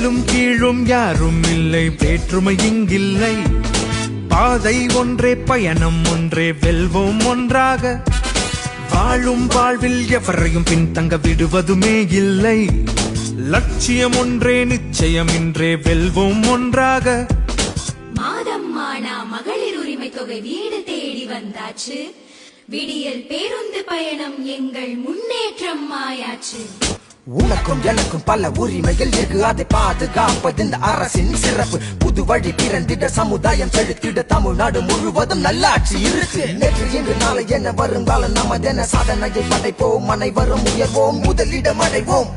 மேலும் கீழும் யாரும் இல்லை, வேற்றுமை இங்கில்லை. பாதை ஒன்றே, பயணம் ஒன்றே, வெல்வோம் ஒன்றாக. வாழும் வாழ்வில் எவரையும் பின்தங்க விடுவதுமே இல்லை. லட்சியம் ஒன்றே, நிச்சயம் இன்றே, வெல்வோம் ஒன்றாக. மாதம் மானா மகளிர் உரிமை தொகை வீடு தேடி வந்தாச்சு. விடியல் பேருந்து பயணம் எங்கள் முன்னேற்றம் ஆயாச்சு. உனக்கும் எனக்கும் பல உரிமைகள் இருக்கு, அதை பாதுகாப்பது இந்த அரசின் சிறப்பு. புது வழி பிறந்திட, சமுதாயம் செழித்திட, தமிழ்நாடு முழுவதும் நல்லாட்சி இருக்கு. நேற்று இன்று நாளை என வருங்காலம் நமதென சாதனையை படைப்போம், அனைவரும் உயர்வோம், முதலிடம் அடைவோம்.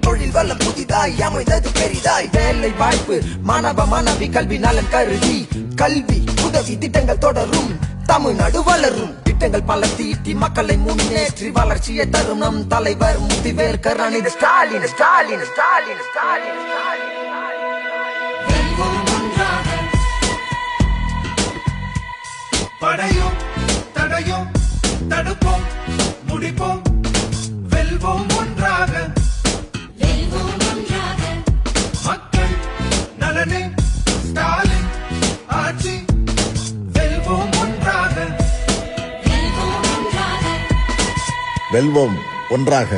தொழில் வளம் புதிதாய் அமைந்தது பெரிதாய், வேலை வாய்ப்பு மாணவ மாணவி கல்வி நலன் கருதி கல்வி உதவி திட்டங்கள் தொடரும், தமிழ்நாடு வளரும். திட்டங்கள் பல தீட்டி மக்களை முன்னேற்றி வளர்ச்சியை தரும் நம் தலைவர் முதிவேல் கருணாநிதி ஸ்டாலின். ஸ்டாலின் ஸ்டாலின் ஸ்டாலின் படையோம் தடையோம் தடுப்போம் முடிப்போம், வெல்வோம் ஒன்றாக. மக்கள் நலனே ஸ்டாலின் ஆட்சி, வெல்வோம் ஒன்றாக. வெல்வோம் ஒன்றாக.